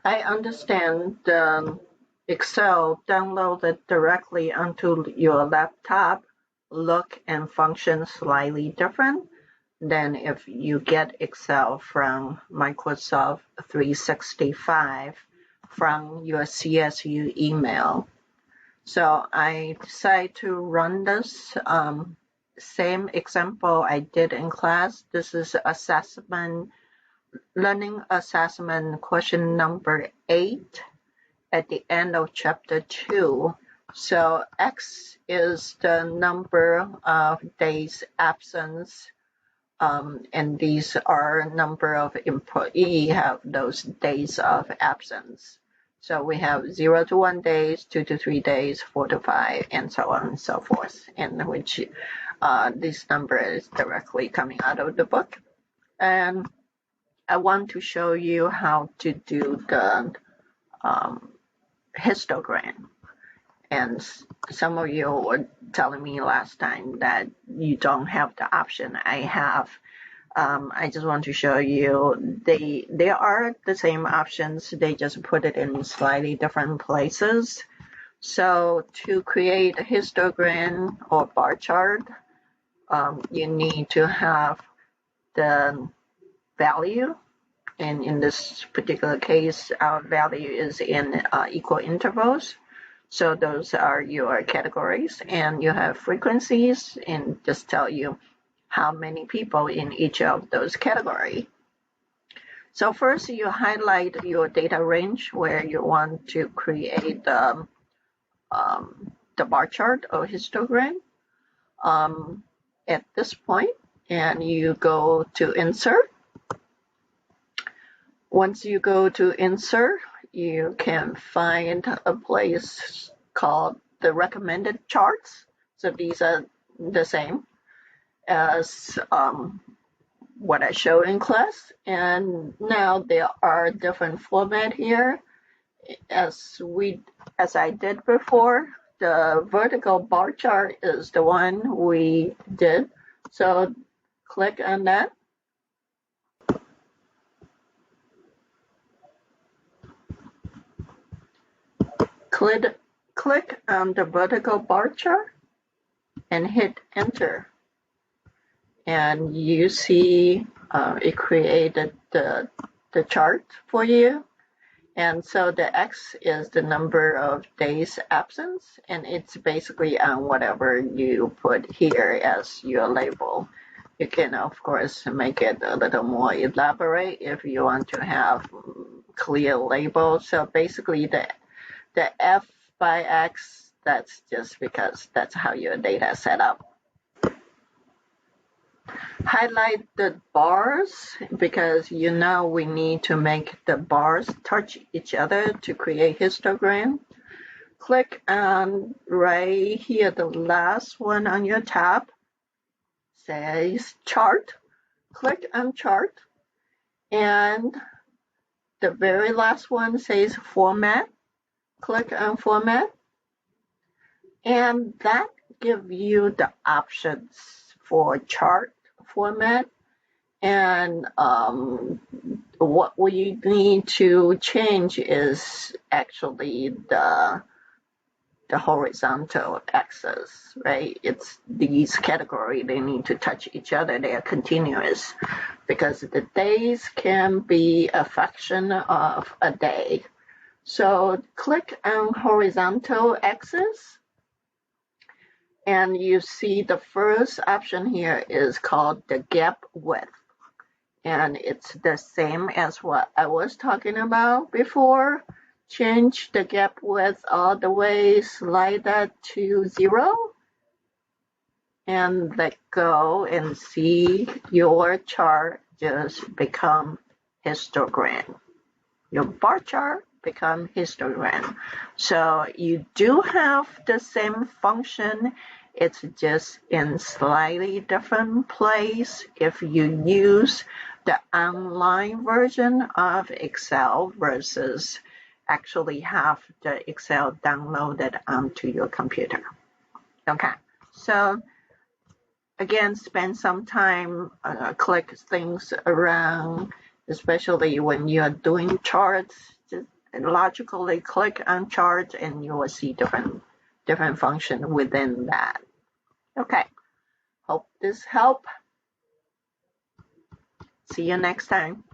I understand the Excel downloaded directly onto your laptop look and function slightly different than if you get Excel from Microsoft 365 from your CSU email. So I decided to run this same example I did in class. This is learning assessment question number 8 at the end of chapter 2. So X is the number of days absence, and these are number of employees have those days of absence. So we have 0 to 1 days, 2 to 3 days, 4 to 5, and so on and so forth, in which this number is directly coming out of the book. And I want to show you how to do the histogram. And some of you were telling me last time that you don't have the option I have. I just want to show you they are the same options. They just put it in slightly different places. So to create a histogram or bar chart, you need to have the value, and in this particular case our value is in equal intervals, so those are your categories, and you have frequencies and just tell you how many people in each of those categories. So first you highlight your data range where you want to create the bar chart or histogram at this point, and you go to insert. Once you go to insert, you can find a place called the recommended charts. So these are the same as what I showed in class. And now there are different format here. As I did before, the vertical bar chart is the one we did. So click on that. Click on the vertical bar chart and hit enter. And you see it created the chart for you. And so the X is the number of days absence, and it's basically on whatever you put here as your label. You can, of course, make it a little more elaborate if you want to have clear labels. So basically the F by X, that's just because that's how your data is set up. Highlight the bars because you know we need to make the bars touch each other to create histogram. Click on right here, the last one on your tab says chart. Click on chart, and the very last one says format. Click on format, and that gives you the options for chart format. And what we need to change is actually the horizontal axis, right? It's these categories, they need to touch each other, they are continuous, because the days can be a fraction of a day. So click on horizontal axis, and you see the first option here is called the gap width. And it's the same as what I was talking about before. Change the gap width all the way, slide that to 0, and let go, and see your chart just become histogram. Your bar chart become histogram. So you do have the same function, it's just in slightly different place if you use the online version of Excel versus actually have the Excel downloaded onto your computer. Okay, so again, spend some time, click things around, especially when you're doing charts. Just logically click on chart and you will see different function within that. Okay, hope this helped. See you next time.